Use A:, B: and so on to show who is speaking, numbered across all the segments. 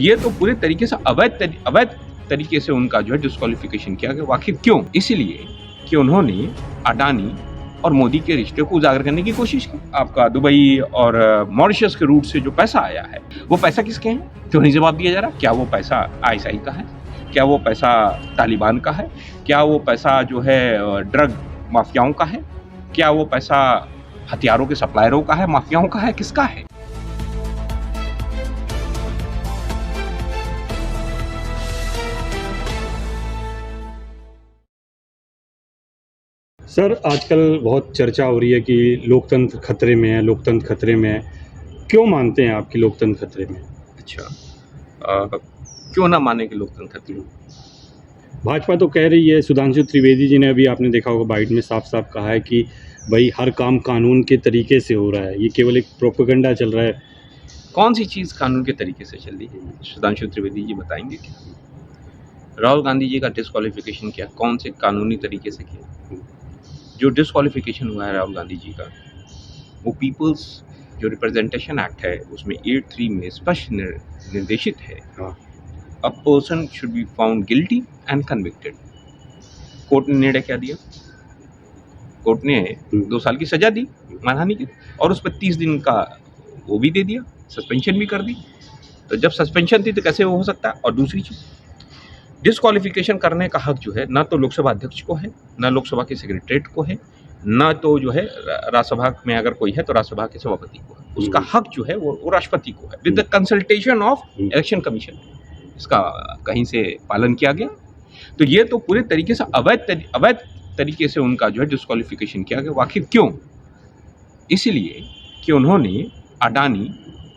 A: ये तो पूरे तरीके से अवैध तरीके से उनका जो है डिस्क्वालिफिकेशन किया गया। आखिर क्यों? इसलिए कि उन्होंने अडानी और मोदी के रिश्ते को उजागर करने की कोशिश की। आपका दुबई और मॉरिशस के रूट से जो पैसा आया है, वो पैसा किसके हैं? क्यों नहीं जवाब दिया जा रहा? क्या वो पैसा आईएसआई का है? क्या वो पैसा तालिबान का है? क्या वो पैसा जो है ड्रग माफियाओं का है? क्या वो पैसा हथियारों के सप्लायरों का है, माफियाओं का है, किसका है?
B: सर, आजकल बहुत चर्चा हो रही है कि लोकतंत्र खतरे में है, लोकतंत्र खतरे में है। क्यों मानते हैं आप कि लोकतंत्र खतरे में है?
A: अच्छा, क्यों ना माने कि लोकतंत्र खतरे में?
B: भाजपा तो कह रही है, सुधांशु त्रिवेदी जी ने अभी आपने देखा होगा बाइट में साफ-साफ कहा है कि भाई हर काम कानून के तरीके से हो रहा है, ये केवल एक प्रोपेगेंडा चल रहा है।
A: कौन सी चीज़ कानून के तरीके से चल रही है? सुधांशु त्रिवेदी जी बताएंगे क्या? राहुल गांधी जी का डिस्क्वालिफिकेशन क्या, कौन से कानूनी तरीके से किया? जो डिस्क्वालिफिकेशन हुआ है राहुल गांधी जी का, वो पीपल्स जो रिप्रेजेंटेशन एक्ट है उसमें 8(3) में स्पष्ट निर्देशित है, a person should be found guilty and convicted. Court ने निर्णय क्या दिया? कोर्ट ने 2 साल की सजा दी मानहानि की, और उस पर 30 दिन का वो भी दे दिया, सस्पेंशन भी कर दी। तो जब सस्पेंशन थी तो कैसे वो हो सकता है? और दूसरी चीज़, डिस्क्वालिफिकेशन करने का हक जो है ना तो लोकसभा अध्यक्ष को है, ना लोकसभा के सेक्रेटरीट को है, ना तो जो है राज्यसभा में अगर कोई है तो राज्यसभा के सभापति को है। उसका हक जो है वो राष्ट्रपति को है, with the consultation of election commission. इसका कहीं से पालन किया गया। तो ये तो पूरे तरीके से अवैध तरीके से उनका जो है डिस्क्वालिफिकेशन किया गया। आखिर क्यों? इसलिए कि उन्होंने अडानी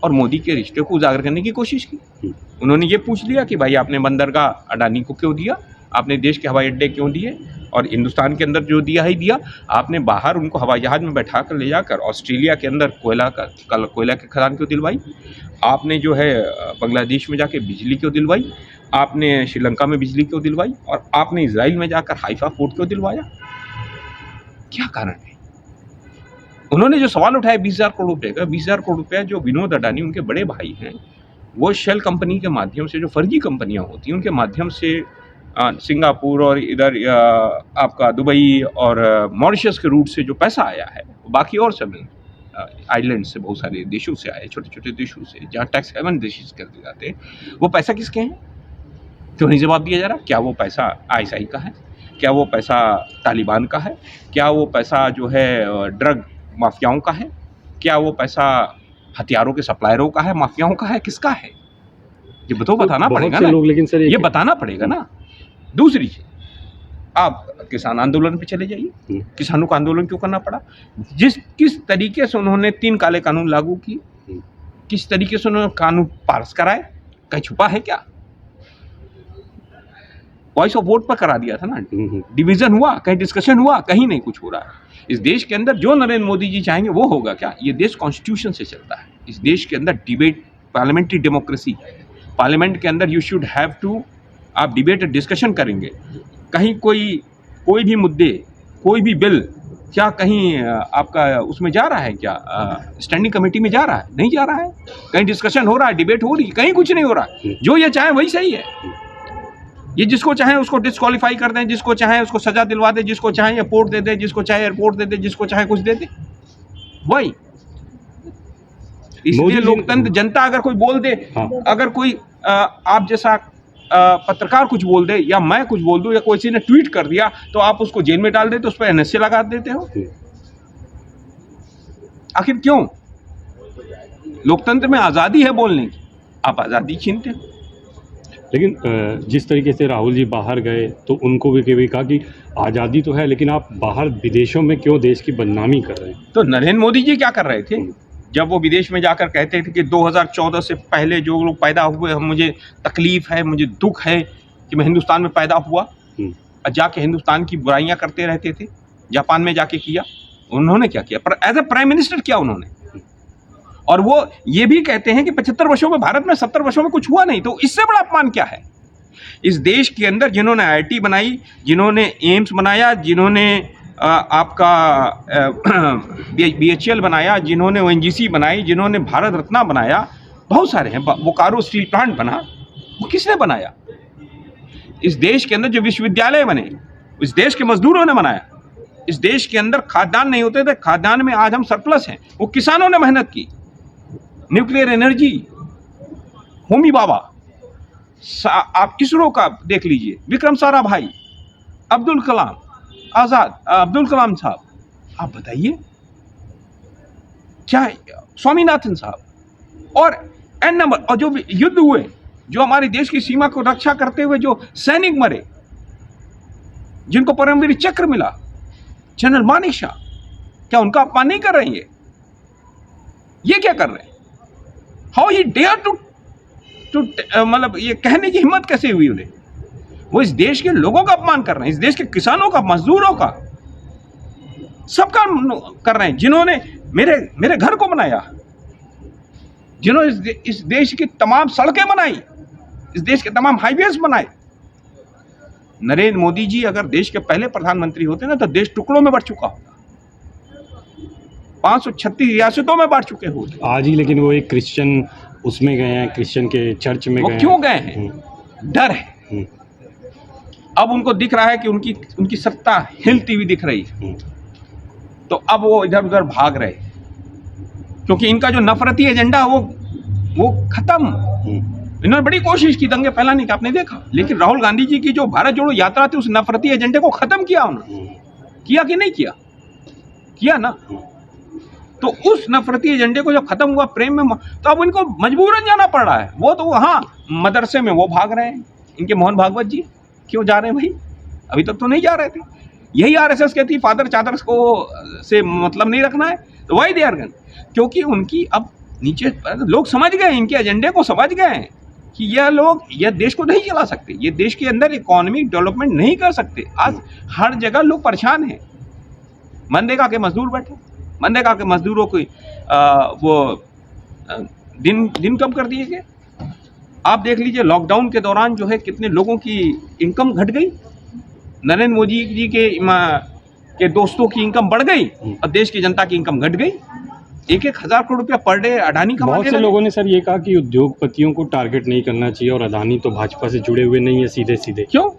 A: और मोदी के रिश्ते को उजागर करने की कोशिश की। उन्होंने ये पूछ लिया कि भाई आपने बंदरगाह अडानी को क्यों दिया, आपने देश के हवाई अड्डे क्यों दिए, और हिंदुस्तान के अंदर जो दिया ही दिया, आपने बाहर उनको हवाई जहाज में बैठा कर ले जाकर ऑस्ट्रेलिया के अंदर कोयला के खदान क्यों दिलवाई, आपने जो है बांग्लादेश में जाके बिजली क्यों दिलवाई, आपने श्रीलंका में बिजली क्यों दिलवाई, और आपने इजराइल में जाकर हाइफा पोर्ट क्यों दिलवाया? क्या कारण है? उन्होंने जो सवाल उठाया 20,000 करोड़ रुपए का, 20,000 करोड़ रुपया जो विनोद अडानी उनके बड़े भाई हैं, वो शेल कंपनी के माध्यम से, जो फर्जी कंपनियां होती हैं उनके माध्यम से सिंगापुर और इधर आपका दुबई और मॉरिशस के रूट से जो पैसा आया है, बाकी और सब आइलैंड से, बहुत सारे देशों से आए, छोटे छोटे देशों से, जहाँ टैक्स हेवन देश कर दिए जाते हैं, वो पैसा किसके हैं? क्यों नहीं जवाब दिया जा रहा? क्या वो पैसा आईएसआई का है? क्या वो पैसा तालिबान का है? क्या वो पैसा जो है ड्रग माफियाओं का है? क्या वो पैसा हथियारों के सप्लायरों का है, माफियाओं का है, किसका है? ये तो बताना पड़ेगा ना लोग, लेकिन सर ये बताना पड़ेगा ना। दूसरी चीज, आप किसान आंदोलन पे चले जाइए, किसानों का आंदोलन क्यों करना पड़ा? किस तरीके से उन्होंने 3 काले कानून लागू किए, किस तरीके से उन्होंने कानून पास कराए, कहीं छुपा है क्या? वॉइस ऑफ वोट पर करा दिया था ना, डिवीजन हुआ, कहीं डिस्कशन हुआ, कहीं नहीं कुछ हो रहा है। इस देश के अंदर जो नरेंद्र मोदी जी चाहेंगे वो होगा क्या? ये देश कॉन्स्टिट्यूशन से चलता है। इस देश के अंदर डिबेट, पार्लियामेंट्री डेमोक्रेसी, पार्लियामेंट के अंदर यू शुड हैव टू, आप डिबेट डिस्कशन करेंगे। कहीं कोई भी मुद्दे, कोई भी बिल क्या कहीं आपका उसमें जा रहा है क्या, स्टैंडिंग कमेटी में जा रहा है? नहीं जा रहा है। कहीं डिस्कशन हो रहा है, डिबेट हो रही है? कहीं कुछ नहीं हो रहा है। जो ये चाहे वही सही है। ये जिसको चाहे उसको डिस्क्वालीफाई कर दें, जिसको चाहे उसको सजा दिलवा दे, जिसको चाहे एयरपोर्ट दे दे, जिसको चाहे एयरपोर्ट दे दे, जिसको चाहे कुछ दे दे, वही। इसलिए लोकतंत्र, जनता अगर कोई बोल दे, अगर कोई आप जैसा पत्रकार कुछ बोल दे, या मैं कुछ बोल दूं, या कोई ने ट्वीट कर दिया, तो आप उसको जेल में डाल देते, उस पर एनएसए लगा देते हो। आखिर क्यों? लोकतंत्र में आजादी है बोलने की, आप आजादी छीनते हो।
B: लेकिन जिस तरीके से राहुल जी बाहर गए तो उनको भी कभी कहा कि आज़ादी तो है, लेकिन आप बाहर विदेशों में क्यों देश की बदनामी कर रहे हैं?
A: तो नरेंद्र मोदी जी क्या कर रहे थे जब वो विदेश में जाकर कहते थे कि 2014 से पहले जो लोग पैदा हुए, मुझे तकलीफ है, मुझे दुख है कि मैं हिंदुस्तान में पैदा हुआ, और जाके हिंदुस्तान की बुराइयां करते रहते थे। जापान में जाके किया उन्होंने, क्या किया? पर एज ए प्राइम मिनिस्टर किया उन्होंने। और वो ये भी कहते हैं कि 75 वर्षों में भारत में 70 वर्षों में कुछ हुआ नहीं। तो इससे बड़ा अपमान क्या है? इस देश के अंदर जिन्होंने आईआईटी बनाई, जिन्होंने एम्स बनाया, जिन्होंने आपका बीएचईएल बनाया, जिन्होंने ओएनजीसी बनाई, जिन्होंने भारत रत्न बनाया, बहुत सारे हैं, बोकारो स्टील प्लांट बना, वो किसने बनाया? इस देश के अंदर जो विश्वविद्यालय बने, इस देश के मजदूरों ने बनाया। इस देश के अंदर खाद्यान्न नहीं होते थे, खाद्यान्न में आज हम सरप्लस हैं, वो किसानों ने मेहनत की। न्यूक्लियर एनर्जी, होमी बाबा, आप इसरो का देख लीजिए, विक्रम साराभाई, अब्दुल कलाम आजाद, अब्दुल कलाम साहब, आप बताइए क्या, स्वामीनाथन साहब, और एन नंबर, और जो युद्ध हुए, जो हमारे देश की सीमा को रक्षा करते हुए जो सैनिक मरे, जिनको परमवीर चक्र मिला, जनरल मानेक शॉ, क्या उनका अपमान नहीं कर रहे हैं? ये क्या कर रहे हैं? हाउ ही डेयर टू मतलब ये कहने की हिम्मत कैसे हुई उन्हें? वो इस देश के लोगों का अपमान कर रहे हैं, इस देश के किसानों का, मजदूरों का, सबका कर रहे हैं, जिन्होंने मेरे घर को बनाया, जिन्होंने इस देश की तमाम सड़कें बनाई, इस देश के तमाम हाईवेज बनाए। नरेंद्र मोदी जी अगर देश के पहले प्रधानमंत्री होते ना, तो देश टुकड़ों में बढ़ चुका होता, 536 रियासतों में बांट चुके होते
B: आज ही। लेकिन वो एक क्रिश्चियन उसमें गए हैं, क्रिश्चियन के चर्च में
A: वो
B: गए
A: क्यों गए हैं? डर है। अब उनको दिख रहा है कि उनकी सत्ता हिलती हुई दिख रही है, तो अब वो इधर उधर भाग रहे, क्योंकि इनका जो नफरती एजेंडा वो खत्म। इन्होंने बड़ी कोशिश की दंगे फैलाने की, आपने देखा, लेकिन राहुल गांधी जी की जो भारत जोड़ो यात्रा थी, उस नफरती एजेंडे को खत्म किया उन्होंने। किया कि नहीं किया? किया ना। तो उस नफरती एजेंडे को जब खत्म हुआ प्रेम में, तो अब इनको मजबूरन जाना पड़ रहा है। वो तो वहाँ मदरसे में वो भाग रहे हैं, इनके मोहन भागवत जी क्यों जा रहे हैं भाई? अभी तक तो नहीं जा रहे थे। यही आरएसएस कहती फादर चादर को से मतलब नहीं रखना है, तो वही दे अर्गन, क्योंकि उनकी अब नीचे लोग समझ गए, इनके एजेंडे को समझ गए कि यह लोग यह देश को नहीं चला सकते, ये देश के अंदर इकोनॉमिक डेवलपमेंट नहीं कर सकते। आज हर जगह लोग परेशान हैं। मनरेगा के मजदूर बैठे, मनरेगा के मजदूरों को दिन कम कर दिए गए। आप देख लीजिए लॉकडाउन के दौरान जो है कितने लोगों की इनकम घट गई। नरेंद्र मोदी जी के दोस्तों की इनकम बढ़ गई और देश की जनता की इनकम घट गई। 1,000 करोड़ रुपया पर डे अडानी कमाने
B: बहुत से लोगों ने सर ये कहा कि उद्योगपतियों को टारगेट नहीं करना चाहिए, और अडानी तो भाजपा से जुड़े हुए नहीं है सीधे सीधे।
A: क्यों?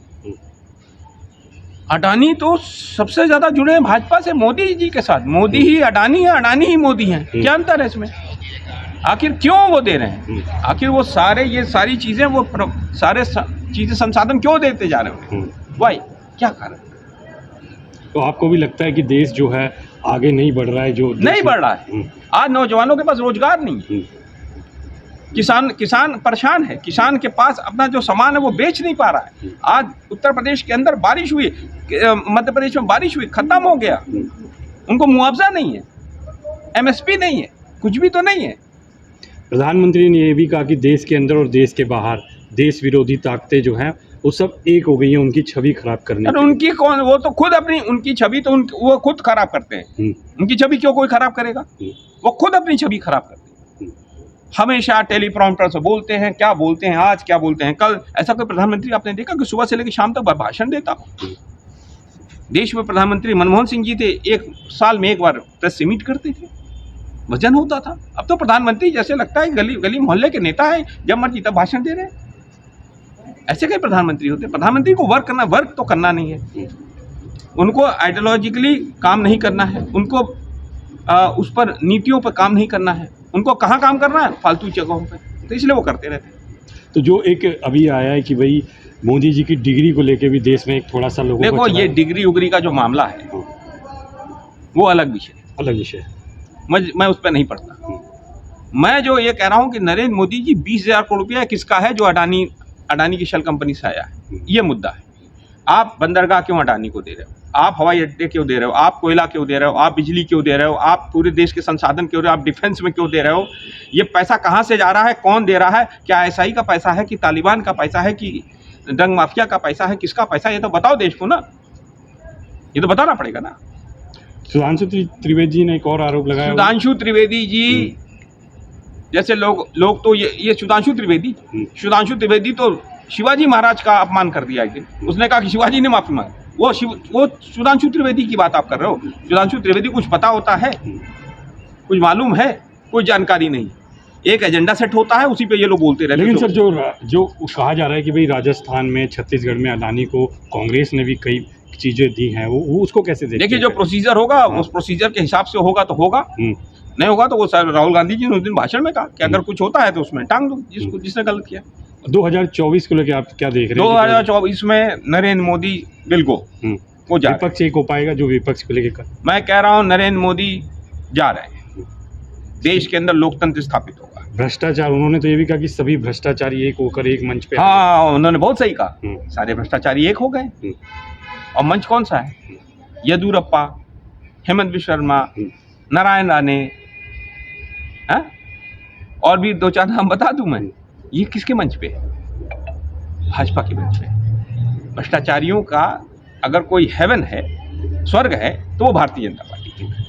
A: अडानी तो सबसे ज्यादा जुड़े हैं भाजपा से, मोदी जी के साथ। मोदी ही अडानी है, अडानी ही मोदी है। क्या अंतर है इसमें? आखिर क्यों वो दे रहे हैं? आखिर वो ये सारी चीजें, वो सारे चीजें संसाधन क्यों देते जा रहे हैं? वाई, क्या कारण?
B: तो आपको भी लगता है कि देश जो है आगे नहीं बढ़ रहा है? जो
A: नहीं बढ़ रहा है। आज नौजवानों के पास रोजगार नहीं है। किसान परेशान है, किसान के पास अपना जो सामान है वो बेच नहीं पा रहा है। आज उत्तर प्रदेश के अंदर बारिश हुई, मध्य प्रदेश में बारिश हुई, खत्म हो गया, उनको मुआवजा नहीं है, एमएसपी नहीं है, कुछ भी तो नहीं है।
B: प्रधानमंत्री ने यह भी कहा कि देश के अंदर और देश के बाहर देश विरोधी ताकतें जो हैं वो सब एक हो गई हैं उनकी छवि खराब करने
A: के। उनकी कौन? वो तो खुद अपनी उनकी छवि तो वो खुद खराब करते हैं। उनकी छवि क्यों कोई खराब करेगा? वो खुद अपनी छवि खराब करते हैं। हमेशा टेलीप्रॉम्प्टर से बोलते हैं, क्या बोलते हैं आज, क्या बोलते हैं कल। ऐसा कोई प्रधानमंत्री आपने देखा कि सुबह से लेकर शाम तक भाषण देता? देश में प्रधानमंत्री मनमोहन सिंह जी थे, 1 साल में 1 बार प्रेस से मीट करते थे, वजन होता था। अब तो प्रधानमंत्री जैसे लगता है गली मोहल्ले के नेता है, जब मर्जी तब भाषण दे रहे हैं। ऐसे कई प्रधानमंत्री होते हैं। प्रधानमंत्री को वर्क तो करना नहीं है, उनको आइडियोलॉजिकली काम नहीं करना है, उनको उस पर नीतियों पर काम नहीं करना है, उनको कहाँ काम करना है? फालतू जगहों पे। तो इसलिए वो करते रहते हैं।
B: तो जो एक अभी आया है कि भाई मोदी जी की डिग्री को लेके भी देश में एक थोड़ा सा लोगों
A: देखो, ये डिग्री उग्री का जो मामला है वो अलग विषय है। मैं उस पर नहीं पढ़ता। मैं जो ये कह रहा हूँ कि नरेंद्र मोदी जी 20,000 करोड़ रुपया किसका है जो अडानी की शेल कंपनी से आया है, ये मुद्दा है। आप बंदरगाह क्यों अडानी को दे रहे हो? आप हवाई अड्डे क्यों दे रहे हो? आप कोयला क्यों दे रहे हो? आप बिजली क्यों दे रहे हो? आप पूरे देश के संसाधन क्यों दे रहे हो? आप डिफेंस में क्यों दे रहे हो? ये पैसा कहाँ से जा रहा है? कौन दे रहा है? क्या ISI का पैसा है कि तालिबान का पैसा है कि रंग माफिया का पैसा है? किसका पैसा? ये तो बताओ देश को ना, ये तो बताना पड़ेगा ना।
B: सुधांशु त्रिवेदी जी ने एक और आरोप लगाया।
A: सुधांशु त्रिवेदी जी जैसे लोग तो ये सुधांशु त्रिवेदी तो शिवाजी महाराज का अपमान कर दिया एक दिन। उसने कहा कि शिवाजी ने माफी मांगी। वो सुधांशु त्रिवेदी की बात आप कर रहे हो। सुधांशु त्रिवेदी कुछ पता होता है? कुछ मालूम है? कोई जानकारी नहीं। एक एजेंडा सेट होता है, उसी पे ये लोग बोलते रहते हैं।
B: लेकिन सर जो कहा जा रहा है कि भाई राजस्थान में, छत्तीसगढ़ में अडानी को कांग्रेस ने भी कई चीजें दी हैं, वो उसको कैसे देखते
A: देखिए
B: हैं?
A: जो प्रोसीजर होगा
B: हाँ।
A: उस प्रोसीजर के हिसाब से होगा तो होगा, नहीं होगा तो वो सर राहुल गांधी जी ने उस दिन भाषण में कहा कि अगर कुछ होता है तो उसमें टांग दो जिसने गलत किया।
B: 2024 को लेके आप क्या देख रहे हैं?
A: 2024 में नरेंद्र मोदी विल गो, वो जा रहे हैं।
B: विपक्ष एक हो पाएगा जो विपक्ष को लेके
A: मैं कह रहा हूँ नरेंद्र मोदी जा रहे हैं, देश के अंदर लोकतंत्र स्थापित होगा।
B: भ्रष्टाचार, उन्होंने तो ये भी कहा कि सभी भ्रष्टाचारी एक होकर एक मंच पे
A: हाँ, उन्होंने बहुत सही कहा, सारे भ्रष्टाचारी एक हो गए। और मंच कौन सा है? येदुरप्पा, हेमंत बिश्व शर्मा, नारायण राणे, हाँ? और भी 2-4 नाम बता दूं मैं। ये किसके मंच पे? भाजपा के मंच पे। भ्रष्टाचारियों का अगर कोई हेवन है, स्वर्ग है, तो वो भारतीय जनता पार्टी है।